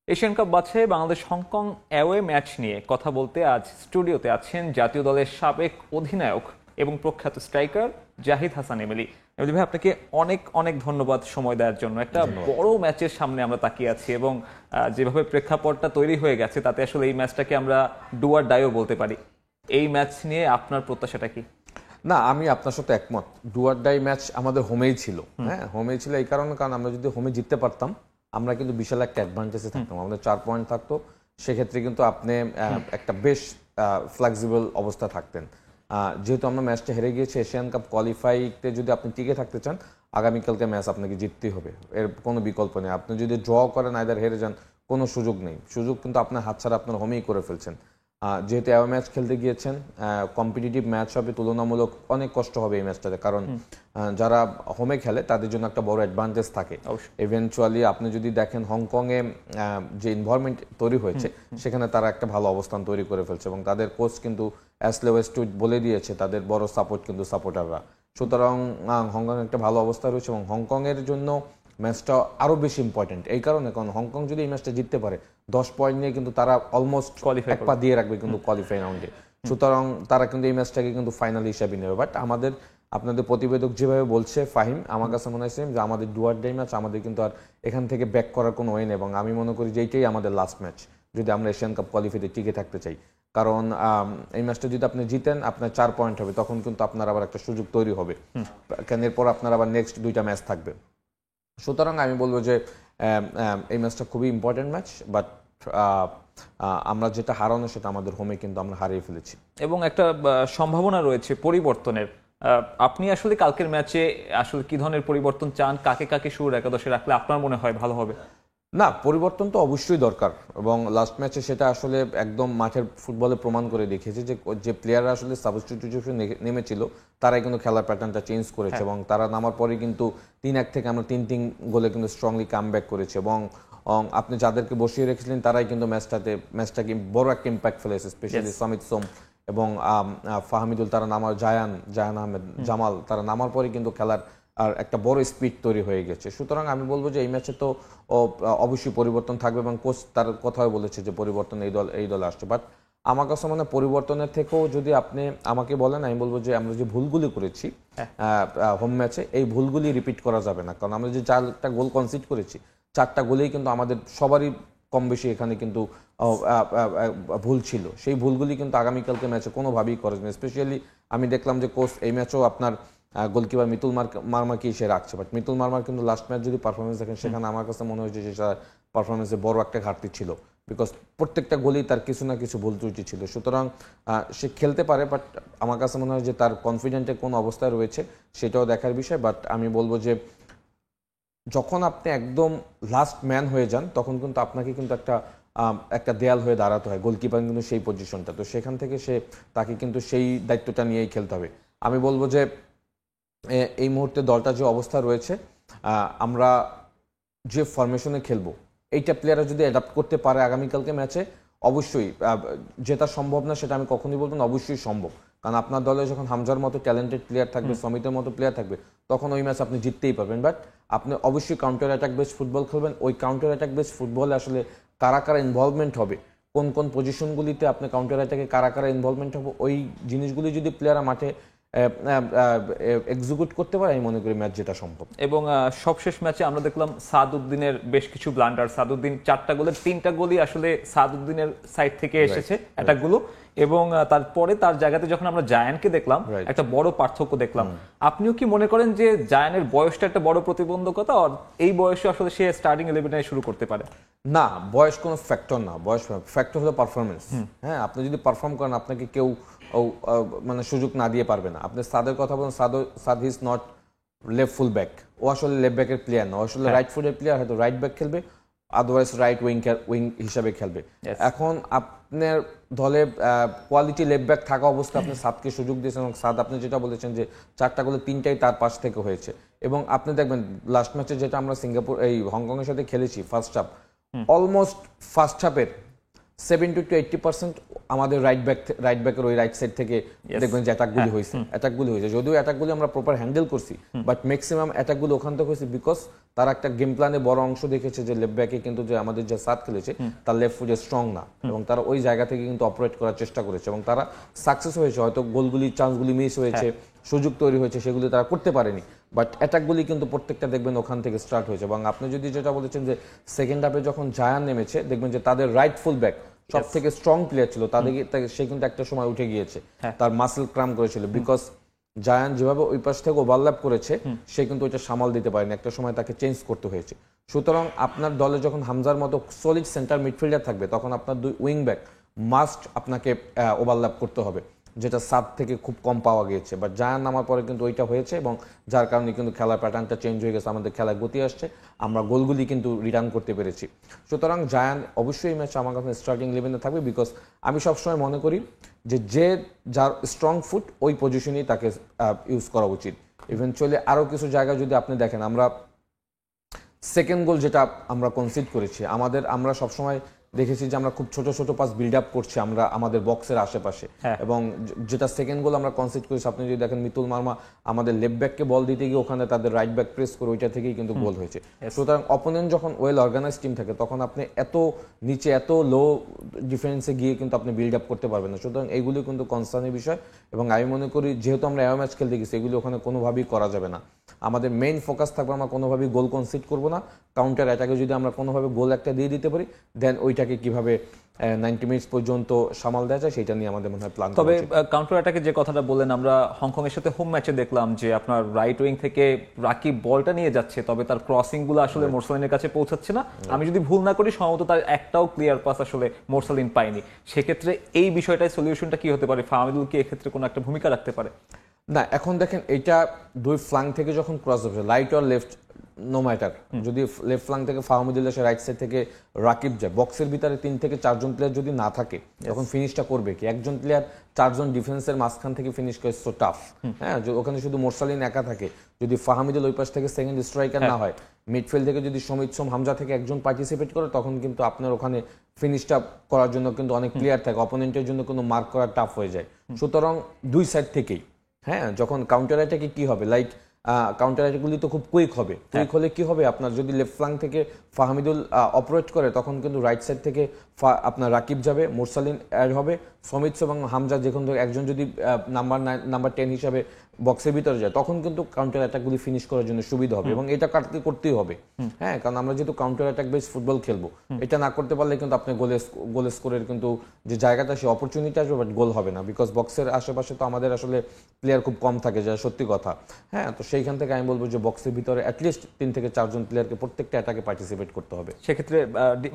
Asian cup বাছাইয়ে Bangladesh Hong Kong away match নিয়ে কথা বলতে আজ স্টুডিওতে আছেন জাতীয় দলের সাবেক অধিনায়ক এবং প্রখ্যাত striker Zahid Hasan Emily. Emily ভাই, আপনাকে অনেক অনেক ধন্যবাদ সময় দেওয়ার জন্য। একটা বড় ম্যাচের সামনে আমরা তাকিয়ে আছি এবং যেভাবে প্রেক্ষাপটটা তৈরি হয়ে গেছে তাতে আসলে এই ম্যাচটাকে আমরা ডু অর ডাইও বলতে পারি। এই ম্যাচ নিয়ে আপনার প্রত্যাশাটা কি? না, আমি আপনার সাথে একমত। ডু অর ডাই ম্যাচ আমাদের হোমেই ছিল। হ্যাঁ, হোমেই ছিল এই কারণে, কারণ আমরা যদি হোমে জিততে পারতাম আমরা কিন্তু বিশাল একটা অ্যাডভান্টেজে থাকতাম। আমাদের 4 পয়েন্ট থাকতো, সেক্ষেত্রে কিন্তু আপনি একটা বেশ ফ্লেক্সিবল অবস্থা থাকতেন। যেহেতু আমরা ম্যাচটা হেরে গিয়েছি, এশিয়ান কাপ কোয়ালিফাইতে যদি আপনি টিকে থাকতে চান আগামীকালকে ম্যাচ আপনাকে জিততেই হবে, এর কোনো বিকল্প নেই। আপনি যদি ড্র করেন আইদার হেরে যান, কোনো সুযোগ নেই। সুযোগ কিন্তু আপনার হাতছাড়া আপনার হোমেই করে ফেলছেন। যেহেতু অ্যাওয়ে ম্যাচ খেলতে গিয়েছেন, কম্পিটিটিভ ম্যাচ হবে, তুলনামূলক অনেক কষ্ট হবে এই ম্যাচটাতে, কারণ যারা হোমে খেলে তাদের জন্য একটা বড় অ্যাডভান্টেজ থাকে। ইভেনচুয়ালি আপনি যদি দেখেন হংকংয়ে যে এনভায়রনমেন্ট তৈরি হয়েছে সেখানে তারা একটা ভালো অবস্থান তৈরি করে ফেলছে এবং তাদের কোচ কিন্তু অ্যাশলে ওয়েস্টউড বলে দিয়েছে তাদের বড় সাপোর্ট কিন্তু সাপোর্টাররা। সুতরাং হংকং একটা ভালো অবস্থা রয়েছে এবং হংকংয়ের জন্য ম্যাচটা আরও বেশি ইম্পর্টেন্ট এই কারণে, কারণ হংকং যদি এই ম্যাচটা জিততে পারে 10 পয়েন্ট নিয়ে কিন্তু তারা অলমোস্ট এক পা দিয়ে রাখবে কিন্তু কোয়ালিফাই রাউন্ডে। সুতরাং তারা কিন্তু এই ম্যাচটাকে কিন্তু ফাইনাল হিসাবে নেবে। বাট আপনাদের প্রতিবেদক যেভাবে বলছে ফাহিম, আমার কাছে মনে হয়েছে যে আমাদের ডু অর ডাই ম্যাচ, আমাদের কিন্তু আর এখান থেকে ব্যাক করার কোনো ওয়ে নেই এবং আমি মনে করি যে এইটাই আমাদের লাস্ট ম্যাচ যদি আমরা এশিয়ান কাপ কোয়ালিফাইতে টিকে থাকতে চাই। কারণ এই ম্যাচটা যদি আপনি জিতেন আপনার 4 পয়েন্ট হবে, তখন কিন্তু আপনার আবার একটা সুযোগ তৈরি হবে, কেন এরপর আপনার আবার নেক্সট 2টা ম্যাচ থাকবে। সুতরাং আমি বলবো যে এই ম্যাচটা খুবই ইম্পর্টেন্ট ম্যাচ, বাট আমরা যেটা হারানো সেটা আমাদের হোমে কিন্তু আমরা হারিয়ে ফেলেছি এবং একটা সম্ভাবনা রয়েছে পরিবর্তনের। আপনি আসলে কালকের ম্যাচে আসলে কি ধরনের পরিবর্তন চান? কাকে কাকে শুরুর একাদশে রাখলে আপনার মনে হয় ভালো হবে? না, পরিবর্তন তো অবশ্যই দরকার এবং লাস্ট ম্যাচে সেটা আসলে একদম মাঠের ফুটবলে প্রমাণ করে দেখিয়েছে যে প্লেয়াররা আসলে সাবস্টিটিউশন নেমেছিল তারাই কিন্তু খেলার প্যাটার্নটা চেঞ্জ করেছে এবং তারা নামার পরে কিন্তু 3-1 থেকে আমরা 3-3 গোলে কিন্তু স্ট্রংলি কাম ব্যাক করেছে এবং আপনি যাদেরকে বসিয়ে রেখেছিলেন তারাই কিন্তু ম্যাচটাকে বড় একটা ইম্প্যাক্ট ফেলেছে, স্পেশালি সমিত সোম এবং ফাহমিদুল, তারা নামার জায়ান আহমেদ, জামাল, তারা নামার পরে কিন্তু খেলার আর একটা বড় স্পিড তৈরি হয়ে গেছে। সুতরাং আমি বলবো যে এই ম্যাচে তো অবশ্যই পরিবর্তন থাকবে এবং কোচ তার কথাও বলেছে যে পরিবর্তন এই দলে আসছে। বাট আমার কাছে মনে হয় পরিবর্তনের থেকেও যদি আপনি আমাকে বলেন, আমি বলবো যে আমরা যে ভুলগুলি করেছি হোম ম্যাচে, এই ভুলগুলি রিপিট করা যাবে না। কারণ আমরা যে 4টা গোল কনসিড করেছি, 4টা গোলেই কিন্তু আমাদের সবারই কম বেশি এখানে কিন্তু ভুল ছিল। সেই ভুলগুলি কিন্তু আগামীকালকে ম্যাচে কোনোভাবেই করা যাবে না। স্পেশালি আমি দেখলাম যে কোচ এই ম্যাচেও আপনার গোলকিপার মিতুল মার্মাকে সে রাখছে, বাট মিতুল মার্মার কিন্তু লাস্ট ম্যাচ যদি পারফরমেন্স দেখেন সেখানে আমার কাছে মনে হয়েছে যে তার পারফরমেন্সে বড় একটা ঘাটতি ছিল, বিকজ প্রত্যেকটা গোলেই তার কিছু না কিছু ভুল ত্রুটি ছিল। সুতরাং সে খেলতে পারে, বাট আমার কাছে মনে হয় যে তার কনফিডেন্টের কোন অবস্থায় রয়েছে সেটাও দেখার বিষয়। বাট আমি বলবো যে যখন আপনি একদম লাস্ট ম্যান হয়ে যান তখন কিন্তু আপনাকে কিন্তু একটা দেয়াল হয়ে দাঁড়াতে হয়। গোলকিপার কিন্তু সেই পজিশনটা, তো সেখান থেকে তাকে কিন্তু সেই দায়িত্বটা নিয়েই খেলতে হবে। আমি বলবো যে এই মুহূর্তে দলটা যে অবস্থা রয়েছে, আমরা যে ফরমেশনে খেলবো এইটা প্লেয়াররা যদি অ্যাডাপ্ট করতে পারে আগামীকালকে ম্যাচে, অবশ্যই জেতা সম্ভব না সেটা আমি কখনই বলবো না, অবশ্যই সম্ভব। কারণ আপনার দলে যখন হামজার মতো ট্যালেন্টেড প্লেয়ার থাকবে, সমিতের মতো প্লেয়ার থাকবে, তখন ওই ম্যাচ আপনি জিততেই পারবেন। বাট আপনি অবশ্যই কাউন্টার অ্যাটাক বেস ফুটবল খেলবেন। ওই কাউন্টার অ্যাটাক বেস ফুটবলে আসলে কারা কারা ইনভলভমেন্ট হবে, কোন কোন পজিশনগুলিতে আপনি কাউন্টার অ্যাটাকে কারা কারা ইনভলভমেন্ট হবে, ওই জিনিসগুলি যদি প্লেয়াররা মাঠে এক্সিকিউট করতে পারে, আমি মনে করি ম্যাচ জেতা সম্ভব। এবং সবশেষ ম্যাচে আমরা দেখলাম সাদউদ্দিনের বেশ কিছু ব্লান্ডার। সাদউদ্দিন 4টা গোলের 3টা গোলই আসলে সাদউদ্দিনের সাইড থেকে এসেছে অ্যাটাকগুলো, এবং তারপরে তার জায়গাতে যখন আমরা জায়ানকে দেখলাম একটা বড় পার্থক্য দেখলাম। আপনিও কি মনে করেন যে জায়ানের বয়সটা একটা বড় প্রতিবন্ধকতা, আর এই বয়সে আসলে সে স্টার্টিং 11-এ শুরু করতে পারে? না, বয়স কোনো ফ্যাক্টর না, বয়স ফ্যাক্টর হলো পারফরমেন্স। হ্যাঁ, আপনি যদি পারফর্ম করেন আপনাকে কেউ মানে সুযোগ না দিয়ে পারবে না। আপনি সাদের কথা বলেন, Saad is not left full back, ও আসলে লেফট ব্যাকের প্লেয়ার না, ও আসলে রাইট ফুটের প্লেয়ার, হয়তো রাইট ব্যাক খেলবে, আদারওয়াইজ রাইট উইং হিসাবে খেলবে। এখন আপনার দলে কোয়ালিটি লেফট ব্যাক থাকা অবস্থা আপনি সাদকে সুযোগ দিয়েছেন এবং সাদ, আপনি যেটা বলেছেন যে 4টা গোলে 3টাই তার পাশ থেকে হয়েছে। এবং আপনি দেখবেন লাস্ট ম্যাচে যেটা আমরা হংকংয়ের সাথে খেলেছি, ফার্স্ট হাফ অলমোস্ট ফার্স্ট হাফের 70 to 80% আমাদের রাইট ব্যাকের ওই রাইট সাইড থেকে দেখবেন যে অ্যাটাকগুলি হয়েছে যদিও অ্যাটাকগুলি আমরা প্রপার হ্যান্ডেল করছি, বাট ম্যাক্সিমাম অ্যাটাকগুলো ওখান থেকে হয়েছে বিকজ তারা একটা গেম প্ল্যানে বড় অংশ দেখেছে যে লেফট ব্যাকে কিন্তু যে আমাদের যে সাত খেলেছে তার লেফট ফুট স্ট্রং না, এবং তারা ওই জায়গা থেকে কিন্তু অপারেট করার চেষ্টা করেছে এবং তারা সাকসেস হয়েছে। হয়তো গোলগুলি চান্সগুলি মিস হয়েছে, সুযোগ তৈরি হয়েছে, সেগুলি তারা করতে পারেনি, বাট অ্যাটাকগুলি কিন্তু প্রত্যেকটা দেখবেন ওখান থেকে স্টার্ট হয়েছে। এবং আপনি যদি যেটা বলেছেন যে সেকেন্ড হাফে যখন জায়ান নেমেছে দেখবেন যে তাদের রাইট ফুল ব্যাক সব থেকে স্ট্রং প্লেয়ার ছিল, সে কিন্তু একটা সময় উঠে গিয়েছে, তার মাসেল ক্রাম করেছিল বিকজ জায়ান যেভাবে ওই পাশ থেকে ওভারল্যাপ করেছে সে কিন্তু ওইটা সামাল দিতে পারেনি, একটা সময় তাকে চেঞ্জ করতে হয়েছে। সুতরাং আপনার দলে যখন হামজার মতো সলিড সেন্টার মিডফিল্ডার থাকবে তখন আপনার দুই উইং ব্যাক মাস্ট আপনাকে ওভারল্যাপ করতে হবে, যেটা সাত থেকে খুব কম পাওয়া গিয়েছে। বাট জায়ান নামার পরে কিন্তু ওইটা হয়েছে এবং যার কারণে কিন্তু খেলার প্যাটার্নটা চেঞ্জ হয়ে গেছে, আমাদের খেলায় গতি আসছে, আমরা গোলগুলি কিন্তু রিটার্ন করতে পেরেছি। সুতরাং জায়ান অবশ্যই এই ম্যাচে আমার কাছে স্টার্টিং 11-এ থাকবে বিকজ আমি সবসময় মনে করি যে যার স্ট্রং ফুট ওই পজিশনেই তাকে ইউজ করা উচিত। ইভেনচুয়ালি আরও কিছু জায়গায় যদি আপনি দেখেন, আমরা সেকেন্ড গোল যেটা আমরা কনসিড করেছি, আমরা সবসময় দেখেছি যে আমরা খুব ছোট ছোট পাস বিল্ড আপ করছি আমরা আমাদের বক্সের আশেপাশে, এবং যেটা সেকেন্ড গোল আমরা কনসিড করেছি, আপনি যদি দেখেন মিতুল মার্মা আমাদের লেফট ব্যাককে বল দিতে গিয়ে ওখানে তাদের রাইট ব্যাক প্রেস করে ওইটা থেকেই কিন্তু গোল হয়েছে। সুতরাং অপোনেন্ট যখন ওয়েল অর্গানাইজ টিম থাকে তখন আপনি এত নিচে এত লো ডিফেন্সে গিয়ে কিন্তু আপনি বিল্ড আপ করতে পারবেন না। সুতরাং এইগুলি কিন্তু কনসার্নের বিষয়, এবং আমি মনে করি যেহেতু আমরা এও ম্যাচ খেলতে গেছি এগুলি ওখানে কোনোভাবেই করা যাবে না। আমাদের মেইন ফোকাস থাকবে আমরা কোনোভাবেই গোল কনসিড করবো না, কাউন্টার অ্যাটাকে যদি আমরা কোনোভাবে গোল একটা দিয়ে দিতে পারি দেন ওইটাকে কিভাবে 90 মিনিটস পর্যন্ত সামাল দেওয়া যায় সেটা নিয়ে আমাদের মনে হয় প্ল্যান। তবে কাউন্টার অ্যাটাকে যে কথাটা বললেন, আমরা হংকং এর সাথে হোম ম্যাচে দেখলাম যে আপনার রাইট উইং থেকে রাকিব বলটা নিয়ে যাচ্ছে, তবে তার ক্রসিং গুলো আসলে মোরসালিনের কাছে পৌঁছাচ্ছে না। আমি যদি ভুল না করি সম্ভবত তার একটাও ক্লিয়ার পাস আসলে মোরসালিন পায়নি। সেক্ষেত্রে এই বিষয়টায় সলিউশনটা কি হতে পারে? ফাহমিদুল কি এক্ষেত্রে কোনো একটা ভূমিকা রাখতে পারে? না, এখন দেখেন এইটা দুই ফ্লাঙ্ক থেকে যখন ক্রস হবে right or left no matter, যদি লেফট ফ্লাঙ্ক থেকে ফাহমিদুল এসে রাইট সাইড থেকে রাকিব যায়, বক্সের ভিতরে 3 থেকে 4 জন প্লেয়ার যদি না থাকে তখন ফিনিশটা করবে কি? একজন প্লেয়ার 4 জন ডিফেন্সের মাঝখান থেকে ফিনিশ করে সো টাফ। হ্যাঁ, ওখানে শুধু মোরসালিন একা থাকে, যদি ফাহমিদুল ওই পাশ থেকে সেকেন্ড স্ট্রাইকার না হয়, মিডফিল্ড থেকে যদি সমিত সোম হামজা থেকে একজন পার্টিসিপেট করে তখন কিন্তু আপনার ওখানে ফিনিশটা করার জন্য কিন্তু অনেক প্লেয়ার থাকে, অপোনেন্টের জন্য কিন্তু মার্ক করা টাফ হয়ে যায়। সুতরাং দুই সাইড থেকেই হ্যাঁ, যখন কাউন্টার অ্যাটাকে কি হবে, লাইক কাউন্টার অ্যাটাকগুলি তো খুব কুইক হবে, কুইক হলে কি হবে আপনার যদি লেফট ফ্লাঙ্ক থেকে ফাহমিদুল অপারেট করে তখন কিন্তু রাইট সাইড থেকে আপনার রাকিব যাবে, মুরসালিন অ্যাড হবে, সমিত এবং হামজা যে কোনো একজন যদি নাম্বার 10 হিসাবে বক্সের ভিতরে যায় তখন কিন্তু কাউন্টার অ্যাটাকগুলি ফিনিশ করার জন্য সুবিধা হবে, এবং এটা করতেই হবে। হ্যাঁ, কারণ আমরা যেহেতু কাউন্টার অ্যাটাক বেস ফুটবল খেলবো, এটা না করতে পারলে কিন্তু আপনি গোল স্কোরের কিন্তু যে জায়গাটা সে অপরচুনিটি আসবে বাট গোল হবে না, বিকজ বক্সের আশেপাশে তো আমাদের আসলে প্লেয়ার খুব কম থাকে, যা সত্যি কথা। হ্যাঁ, তো সেইখান থেকে আমি বলবো যে বক্সের ভিতরে অ্যাটলিস্ট 3 থেকে 4 জন প্লেয়ারকে প্রত্যেকটা অ্যাটাকে পার্টিসিপেট করতে হবে। সেক্ষেত্রে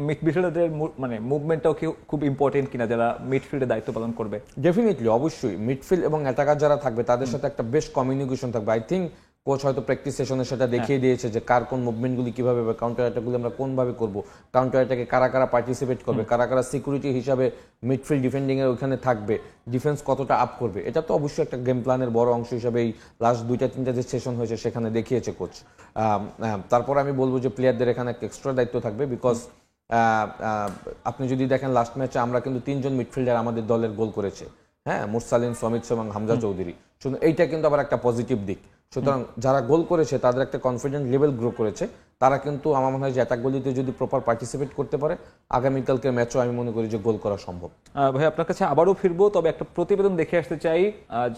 মিডফিল্ডারদের মানে মুভমেন্টটাও কি খুব ইম্পর্টেন্ট কিনা যারা মিডফিল্ডে দায়িত্ব পালন করবে? ডেফিনেটলি, অবশ্যই মিডফিল্ড এবং অ্যাটাকার যারা থাকবে তাদের সাথে একটা বেশ কমিউনিকেশন থাকবে। আই থিঙ্ক কোচ হয়তো প্র্যাকটিস সেশনে সেটা দেখিয়ে দিয়েছে যে কার কোন মুভমেন্টগুলি কিভাবে, কাউন্টার অ্যাটাকগুলি আমরা কোনভাবে করব, কাউন্টার অ্যাটাকে কারা কারা পার্টিসিপেট করবে, কারা কারা সিকিউরিটি হিসাবে মিডফিল্ড ডিফেন্ডিং এর ওখানে থাকবে, ডিফেন্স কতটা আপ করবে, এটা তো অবশ্যই একটা গেম প্ল্যানের বড় অংশ হিসাবে এই লাস্ট 2-3টা যে সেশন হয়েছে সেখানে দেখিয়েছে কোচ। তারপর আমি বলবো যে প্লেয়ারদের এখানে একটা এক্সট্রা দায়িত্ব থাকবে, বিকজ আপনি যদি দেখেন লাস্ট ম্যাচে আমরা কিন্তু 3 জন মিডফিল্ডার আমাদের দলের গোল করেছে। হ্যাঁ, মুরসালিন, সমিত এবং হামজা চৌধুরী। এইটা কিন্তু আবার একটা পজিটিভ দিক। সুতরাং যারা গোল করেছে তাদের একটা কনফিডেন্ট লেভেল গ্রো করেছে, তারা কিন্তু আমার মনে হয় যে অ্যাটাকগুলিতে যদি প্রপার পার্টিসিপেট করতে পারে আগামীকালকে ম্যাচও আমি মনে করি যে গোল করা সম্ভব। ভাই আপনার কাছে আবারও ফিরবো, তবে একটা প্রতিবেদন দেখে আসতে চাই।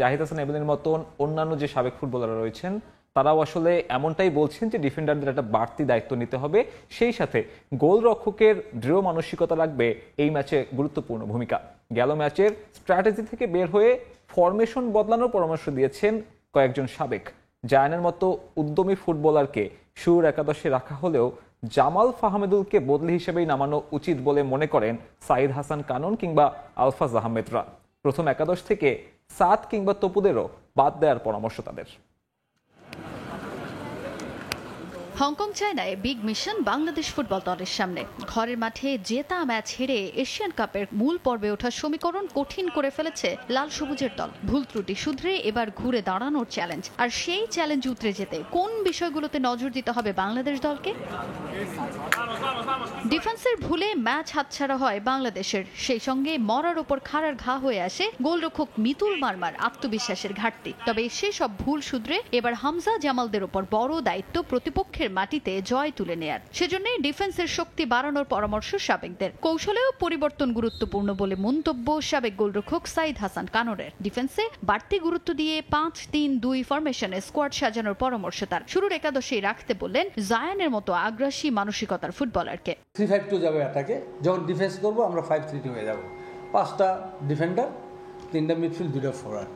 জাহিদ হাসান এমিলির মতন অন্যান্য যে সাবেক ফুটবলাররা রয়েছেন তারাও আসলে এমনটাই বলছেন যে ডিফেন্ডারদের একটা বাড়তি দায়িত্ব নিতে হবে, সেই সাথে গোলরক্ষকের দৃঢ় মানসিকতা রাখবে এই ম্যাচে গুরুত্বপূর্ণ ভূমিকা। গেল ম্যাচের স্ট্র্যাটেজি থেকে বের হয়ে ফরমেশন বদলানোর পরামর্শ দিয়েছেন কয়েকজন সাবেক। জায়ানের মতো উদ্যমী ফুটবলারকে শুরুর একাদশে রাখা হলেও জামাল ফাহমিদুলকে বদলি হিসেবেই নামানো উচিত বলে মনে করেন সাইদ হাসান কানন কিংবা আলফাজ আহমেদরা। প্রথম একাদশ থেকে সাত কিংবা তপুদেরও বাদ দেওয়ার পরামর্শ তাদের। হংকং চায়নায় বিগ মিশন বাংলাদেশ ফুটবল দলের সামনে। ঘরের মাঠে জেতা ম্যাচ হেরে এশিয়ান কাপের মূল পর্বে ওঠার সমীকরণ কঠিন করে ফেলেছে লাল সবুজের দল। ভুল ত্রুটি শুধরে এবার ঘুরে দাঁড়ানোর চ্যালেঞ্জ, আর সেই চ্যালেঞ্জ উতরে যেতে কোন বিষয়গুলোতে নজর দিতে হবে বাংলাদেশ দলকে? ডিফেন্সের ভুলে ম্যাচ হাতছাড়া হয় বাংলাদেশের, সেই সঙ্গে মরার উপর খাড়ার ঘা হয়ে আসে গোলরক্ষক মিতুল মারমার আত্মবিশ্বাসের ঘাটতি। তবে সেসব ভুল শুধরে এবার হামজা জামালদের উপর বড় দায়িত্ব প্রতিপক্ষের মাটিতে জয় তুলে নেয়ার। সেজন্য ডিফেন্সের শক্তি বাড়ানোর পরামর্শ সাবেকদের। কৌশলেও পরিবর্তন গুরুত্বপূর্ণ বলে মন্তব্য সাবেক গোলরক্ষক সাইদ হাসান কানরের। ডিফেন্সে বাড়তি গুরুত্ব দিয়ে 5-3-2 ফরমেশনে স্কোয়াড সাজানোর পরামর্শ তার। শুরুর একাদশেই রাখতে বললেন জায়ানের মতো আগ্রাসী মানসিকতার ফুটবলারকে। 3-5-2 যাবে অ্যাটাকে, যখন ডিফেন্স করবো আমরা 5-3-2 হয়ে যাব। 5টা ডিফেন্ডার, 3টা মিডফিল্ড, 2টা ফরওয়ার্ড,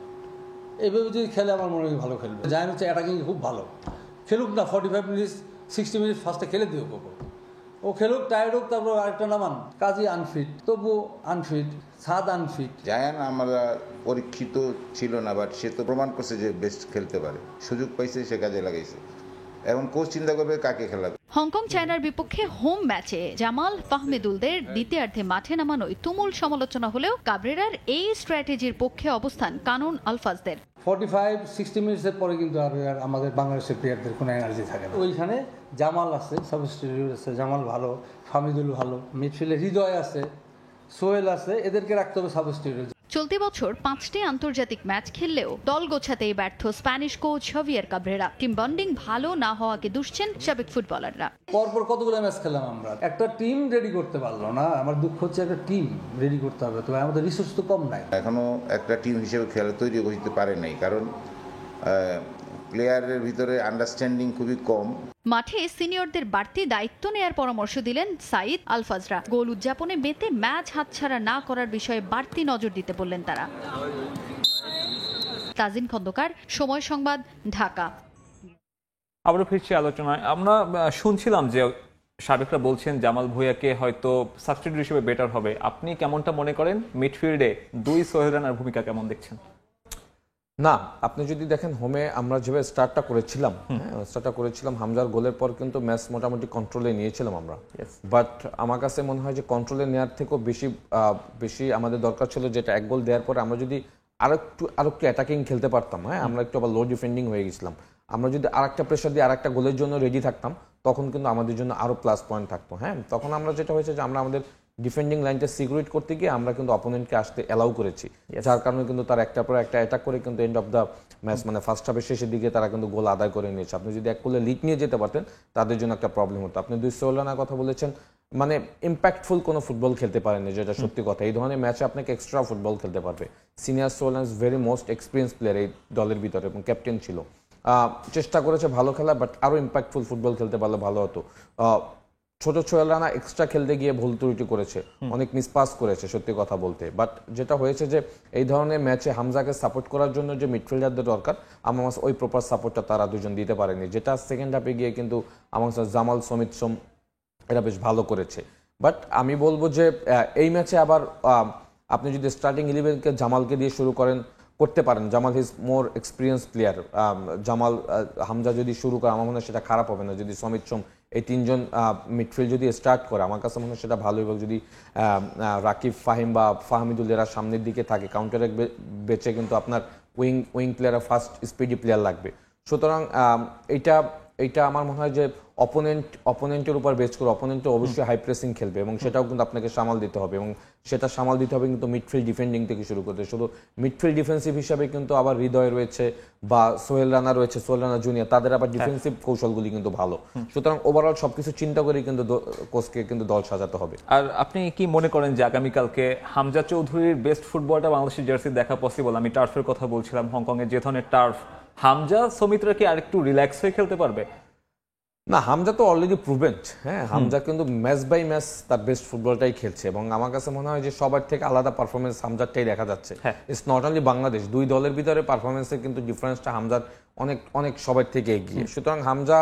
এইভাবে যদি খেলে আমার মনে হয় ভালো খেলবে। জায়ান হচ্ছে অ্যাটাকিং খুব ভালো, খেলুক না 45 মিনিট 60 মিনিট ফার্স্টে খেলে দিও ও খেলুক, টায়ার্ড হোক, তারপর আরেকটা নামান। কাজী আনফিট, তবু আনফিট, সাদ আনফিট। জায়ান আমরা পরীক্ষিত ছিল না, বাট সে তো প্রমাণ করছে যে বেস্ট খেলতে পারে, সুযোগ পাইছে, সে কাজে লাগাইছে। এখন কোচ চিন্তা করবে কাকে খেলাবে। হংকং চায়নার বিপক্ষে হোম ম্যাচে জামাল ফাহমিদুলদের দ্বিতীয়ার্ধে মাঠে নামানোয় তুমুল সমালোচনা হলেও কাবরেরার এই স্ট্র্যাটেজির পক্ষে অবস্থান কানুন আলফাজদের। 45-60 মিনিটের পরে কিন্তু আর আমাদের বাংলাদেশের প্লেয়ারদের কোনো এনার্জি থাকে না। ওইখানে জামাল আছে, সাবস্টিটিউট আছে, জামাল ভালো, ফাহমিদুল ভালো, মিডফিল্ডে হৃদয় আছে, সোহেল আছে, এদেরকে রাখতে হবে সাবস্টিটিউট। চলতি বছর 5টি আন্তর্জাতিক ম্যাচ খেললেও দল গোছাতেই ব্যর্থ Spanish coach হাভিয়ার Cabrera. Team bonding ভালো না হওয়াকে দুষছেন সাবেক ফুটবলাররা। পরপর কতগুলো ম্যাচ খেললাম আমরা, একটা টিম রেডি করতে পারলো না। আমার দুঃখ হচ্ছে একটা টিম রেডি করতে হবে, তবে আমাদের রিসোর্স তো কম নাই। এখনো একটা টিম হিসেবে খেলা তৈরি করতে পারে নাই, কারণ প্লেয়ারের ভিতরে আন্ডারস্ট্যান্ডিং খুবই কম। মাঠে সিনিয়রদের বাড়তি দায়িত্ব নেয়ার পরামর্শ দিলেন সাইদ আলফাজরা। গোল উদযাপনে মেতে ম্যাচ হাতছাড়া না করার বিষয়ে বাড়তি নজর দিতে বললেন তারা। তাজিন খন্দকার, সময় সংবাদ, ঢাকা। আবারও ফিরছি আলোচনায়। আমরা শুনছিলাম যে সাবেকরা বলছেন জামাল ভুঁইয়াকে হয়তো সাবস্টিটিউট হিসেবে বেটার হবে। আপনি কেমনটা মনে করেন? মিডফিল্ডে 2 সোহেল রানার ভূমিকা কেমন দেখছেন? না, আপনি যদি দেখেন হোমে আমরা যেভাবে স্টার্টটা করেছিলাম হামজার গোলের পর কিন্তু ম্যাচ মোটামুটি কন্ট্রোলে নিয়েছিলাম আমরা। বাট আমার কাছে মনে হয় যে কন্ট্রোলে নেওয়ার থেকেও বেশি আমাদের দরকার ছিল যেটা এক গোল দেওয়ার পরে আমরা যদি আরেকটু অ্যাটাকিং খেলতে পারতাম। আমরা একটু আবার লো ডিফেন্ডিং হয়ে গেছিলাম। আমরা যদি আরেকটা প্রেশার দিয়ে আরেকটা গোলের জন্য রেডি থাকতাম তখন কিন্তু আমাদের জন্য আরো প্লাস পয়েন্ট থাকতো। তখন আমরা যেটা হয়েছে যে আমরা আমাদের ডিফেন্ডিং লাইনটা সিকিউরিট করতে গিয়ে আমরা কিন্তু অপোনেন্টকে আসতে অ্যালাউ করেছি, যার কারণে কিন্তু তারা একটার পর একটা অ্যাটাক করে কিন্তু এন্ড অফ দ্য ম্যাচ মানে ফার্স্ট হাফের শেষের দিকে তারা কিন্তু গোল আদায় করে নিয়েছে। আপনি যদি এক গোলে লিড নিয়ে যেতে পারতেন তাদের জন্য একটা প্রবলেম হতো। আপনি 2 সোহেল রানার কথা বলেছেন, মানে ইম্প্যাক্টফুল কোনো ফুটবল খেলতে পারেনি, যেটা সত্যি কথা। এই ধরনের ম্যাচে আপনাকে এক্সট্রা ফুটবল খেলতে পারবে। Senior Sohel Rana is very most experience player এই দলের ভিতরে এবং ক্যাপ্টেন ছিল। চেষ্টা করেছে ভালো খেলা, বাট আরো ইম্প্যাক্টফুল ফুটবল খেলতে পারলে ভালো হতো। ছোট সোহেল রানা এক্সট্রা খেলতে গিয়ে ভুল ত্রুটি করেছে, অনেক মিসপাস করেছে সত্যি কথা বলতে। বাট যেটা হয়েছে যে এই ধরনের ম্যাচে হামজাকে সাপোর্ট করার জন্য যে মিডফিল্ডারদের দরকার আমার কাছে ওই প্রপার সাপোর্টটা তারা দুজন দিতে পারেনি, যেটা সেকেন্ড হাফে গিয়ে কিন্তু আমার কাছে জামাল, সমিত সোম এরা বেশ ভালো করেছে। বাট আমি বলবো যে এই ম্যাচে আবার আপনি যদি স্টার্টিং 11কে জামালকে দিয়ে শুরু করতে পারেন, জামাল হিজ মোর এক্সপিরিয়েন্স প্লেয়ার। হামজা যদি শুরু করে আমার মনে হয় সেটা খারাপ হবে না। যদি সমিত সোম এই 3 জন মিডফিল্ড যদি স্টার্ট করে আমার কাছে মনে হয় সেটা ভালো হবে। যদি রাকিব, ফাহিম বা ফাহমিদুল এরা সামনের দিকে থাকে, কাউন্টারে বেঁচে কিন্তু আপনার wing player, fast speedy player লাগবে। সুতরাং এইটা আমার মনে হয় যে অপোনেন্টের উপর বেস করে অপোনেন্টে অবশ্যই হাই প্রেসিং খেলবে এবং সেটাও কিন্তু আপনাকে সামাল দিতে হবে এবং সেটা সামাল দিতে হবে কিন্তু মিডফিল্ড ডিফেন্ডিং থেকে শুরু করতে। শুধু মিডফিল্ড ডিফেন্সিভ হিসাবে কিন্তু আবার হৃদয় রয়েছে বা সোহেল রানা রয়েছে, সোহেল রানা জুনিয়র, তাদের আবার ডিফেন্সিভ কৌশলগুলি কিন্তু ভালো। সুতরাং ওভারঅল সবকিছু চিন্তা করে কিন্তু কোচকে কিন্তু দল সাজাতে হবে। আর আপনি কি মনে করেন যে আগামীকালকে হামজা চৌধুরীর বেস্ট ফুটবলটা বাংলাদেশের জার্সি দেখা পসিবল? আমি টার্ফের কথা বলছিলাম, হংকংয়ের যে ধরনের টার্ফ, হামজা সমিতরা কি আরেকটু রিল্যাক্স হয়ে খেলতে পারবে? না, হামজা তো অলরেডি প্রুভেন্ট। হামজা কিন্তু ম্যাচ বাই ম্যাচ তার বেস্ট ফুটবলটাই খেলছে এবং আমার কাছে মনে হয় যে সবার থেকে আলাদা পারফরমেন্স হামজারটাই দেখা যাচ্ছে। ইটস নট অনলি বাংলাদেশ, 2 দলের ভিতরে পারফরমেন্সের কিন্তু ডিফারেন্সটা হামজার অনেক সবার থেকে এগিয়ে। সুতরাং হামজা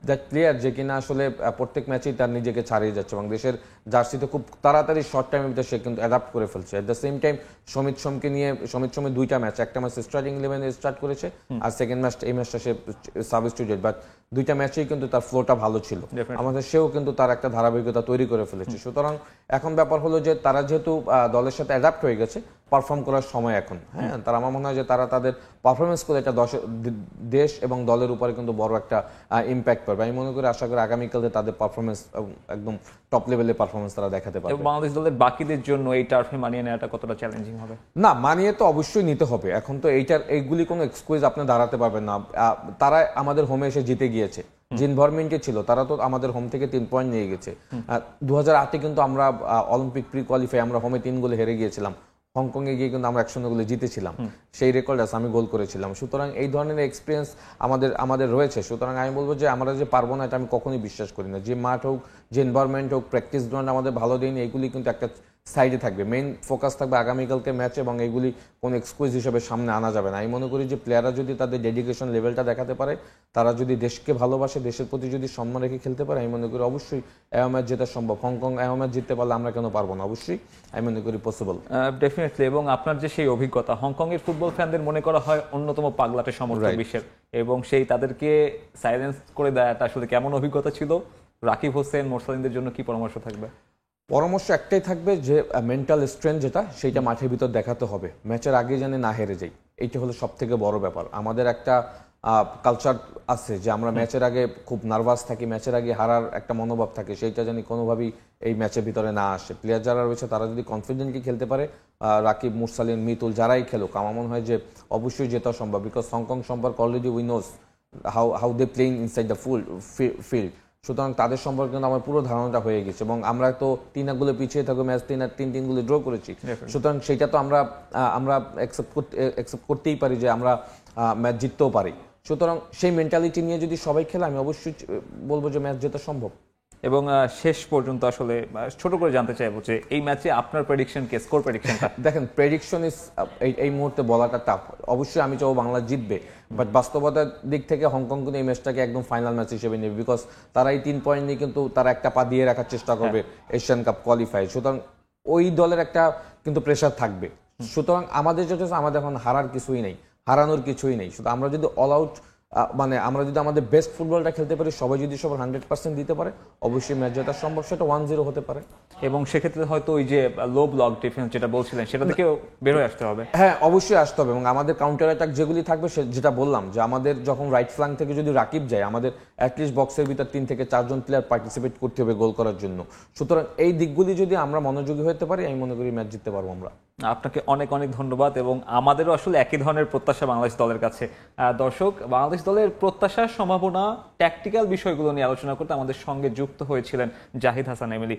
দ্যাট প্লেয়ার যে কিনা আসলে প্রত্যেক ম্যাচেই তার নিজেকে ছাড়িয়ে যাচ্ছে এবং দেশের জার্সিতে খুব তাড়াতাড়ি শর্ট টাইমের ভিতরে সে কিন্তু অ্যাডাপ্ট করে ফেলছে। At the same time Samit সোমের 2টা ম্যাচ, একটা ম্যাচ স্টার্টিং 11-এ স্টার্ট করেছে আর সেকেন্ড ম্যাচটা এই ম্যাচটা সে সাবস্টিটিউট, বাট 2টা ম্যাচেই কিন্তু তার ফ্লোটা ভালো ছিল। আমাদের সেও কিন্তু তার একটা ধারাবাহিকতা তৈরি করে ফেলেছে। সুতরাং এখন ব্যাপার হলো যে তারা যেহেতু দলের সাথে অ্যাডাপ্ট হয়ে গেছে পারফর্ম করার সময় এখন। হ্যাঁ, তারা আমার মনে হয় যে তারা তাদের পারফরমেন্স করে একটা দেশ এবং দলের উপরে কিন্তু বড় একটা ইম্প্যাক্ট পড়বে। আমি মনে করি, আশা করি আগামীকালে তাদের পারফরমেন্স একদম টপ লেভেলের পারফরমেন্স তারা দেখাতে পারবে। এবং বাংলাদেশ দলের বাকিদের জন্য এই টার্ফে মানিয়ে নেওয়াটা কতটা চ্যালেঞ্জিং হবে? না, মানিয়ে তো অবশ্যই নিতে হবে। এখন তো এইগুলি কোনো এক্সকিউজ আপনি দাঁড়াতে পারবেন না। তারা আমাদের হোমে এসে জিতে গিয়েছে, যে ইনভারমেন্টে ছিল তারা তো আমাদের হোম থেকে 3 পয়েন্ট নিয়ে গেছে। 2008-এ কিন্তু আমরা অলিম্পিক প্রি কোয়ালিফাই আমরা হোমে 3 গোলে হেরে গিয়েছিলাম, হংকংয়ে গিয়ে কিন্তু আমরা 1-0 গোলে জিতেছিলাম, সেই রেকর্ড আছে, আমি গোল করেছিলাম। সুতরাং এই ধরনের এক্সপিরিয়েন্স আমাদের রয়েছে। সুতরাং আমি বলবো যে আমরা যে পারবো না এটা আমি কখনোই বিশ্বাস করি না। যে মাঠ হোক, যে এনভায়রনমেন্ট হোক, প্র্যাকটিস গ্রাউন্ড আমাদের ভালো দিন, এইগুলি কিন্তু একটা সাইডে থাকবে। মেইন ফোকাস থাকবে আগামীকালকে ম্যাচে, এবং এইগুলি কোনো এক্সকিউজ হিসেবে সামনে আনা যাবে না। আমি মনে করি যে প্লেয়াররা যদি তাদের ডেডিকেশন লেভেলটা দেখাতে পারে, তারা যদি দেশকে ভালোবাসে, দেশের প্রতি যদি সম্মান রেখে খেলতে পারে, আমি মনে করি অবশ্যই এও ম্যাচ জেতা সম্ভব। হংকং এও ম্যাচ জিততে পারলে আমরা কেন পারবো না? অবশ্যই আমি মনে করি পসিবল। ডেফিনেটলি। এবং আপনার যে সেই অভিজ্ঞতা, হংকং এর ফুটবল ফ্যানদের মনে করা হয় অন্যতম পাগলাটে সমর্থক বিশ্বের, এবং সেই তাদেরকে সাইলেন্স করে দেয়াটা আসলে কেমন অভিজ্ঞতা ছিল? রাকিব হোসেন, মোরসালিনদের জন্য কি পরামর্শ থাকবে? পরামর্শ একটাই থাকবে যে মেন্টাল স্ট্রেংথ যেটা, সেইটা মাঠের ভিতর দেখাতে হবে। ম্যাচের আগে জানি না হেরে যাই, এইটা হলো সব থেকে বড় ব্যাপার। আমাদের একটা কালচার আছে যে আমরা ম্যাচের আগে খুব নার্ভাস থাকি, ম্যাচের আগে হারার একটা মনোভাব থাকে, সেইটা জানি কোনোভাবেই এই ম্যাচের ভিতরে না আসে। প্লেয়ার যারা রয়েছে তারা যদি কনফিডেন্টলি খেলতে পারে, রাকিব, মুরসালিন, মিতুল যারাই খেলুক, আমার মনে হয় যে অবশ্যই জেতা সম্ভব। বিকজ হংকং সম্পর্কে already we knows how they playing inside the field. সুতরাং তাদের সম্পর্কে কিন্তু আমার পুরো ধারণাটা হয়ে গেছে, এবং আমরা তো 3 গোলে পিছিয়ে থাকবো, ম্যাচ 3 গোলে ড্র করেছি। সুতরাং সেইটা তো আমরা অ্যাকসেপ্ট করতেই পারি যে আমরা ম্যাচ জিততেও পারি। সুতরাং সেই মেন্টালিটি নিয়ে যদি সবাই খেলে, আমি অবশ্যই বলবো যে ম্যাচ জেতা সম্ভব। এবং শেষ পর্যন্ত আসলে ছোট করে জানতে চাইবো যে এই ম্যাচে আপনার প্রেডিকশন কে, স্কোর প্রেডিকশনটা? দেখেন, প্রেডিকশন ইজ এই মুহূর্তে বলাটা টাফ। অবশ্যই আমি চাবো বাংলা জিতবে, বাট বাস্তবতার দিক থেকে হংকং কিন্তু এই ম্যাচটাকে একদম ফাইনাল ম্যাচ হিসেবে নেবে। বিকজ তারা এই 3 পয়েন্ট নিয়ে কিন্তু তারা একটা পা দিয়ে রাখার চেষ্টা করবে এশিয়ান কাপ কোয়ালিফাই। সুতরাং ওই দলের একটা কিন্তু প্রেশার থাকবে। সুতরাং আমাদের যেটা, আমাদের এখন হারার কিছুই নেই, হারানোর কিছুই নেই। শুধু আমরা যদি অল আউট আমরা যদি আমাদের বেস্ট ফুটবলটা খেলতে পারি, সবাই যদি সবার 100% দিতে পারে, অবশ্যই ম্যাচ জেতা সম্ভব। সেটা 1-0 হতে পারে, এবং সেক্ষেত্রে হয়তো ওই যে লো ব্লক ডিফেন্স যেটা বলছিলেন, সেটা থেকেও বের হয়ে আসতে হবে। হ্যাঁ, অবশ্যই আসতে হবে। এবং আমাদের কাউন্টার অ্যাটাক যেগুলি থাকবে, যেটা বললাম যে আমাদের যখন রাইট ফ্ল্যাঙ্ক থেকে যদি রাকিব যায়, আমাদের অ্যাটলিস্ট বক্সের ভিতর 3 থেকে 4 জন প্লেয়ার পার্টিসিপেট করতে হবে গোল করার জন্য। সুতরাং এই দিকগুলি যদি আমরা মনোযোগী হতে পারি, আমি মনে করি ম্যাচ জিততে পারবো আমরা। আপনাকে অনেক অনেক ধন্যবাদ। এবং আমাদেরও আসলে একই ধরনের প্রত্যাশা বাংলাদেশ দলের কাছে। দর্শক, বাংলাদেশ দলের প্রত্যাশা, সম্ভাবনা, ট্যাকটিক্যাল বিষয়গুলো নিয়ে আলোচনা করতে আমাদের সঙ্গে যুক্ত হয়েছিলেন জাহিদ হাসান এমিলি।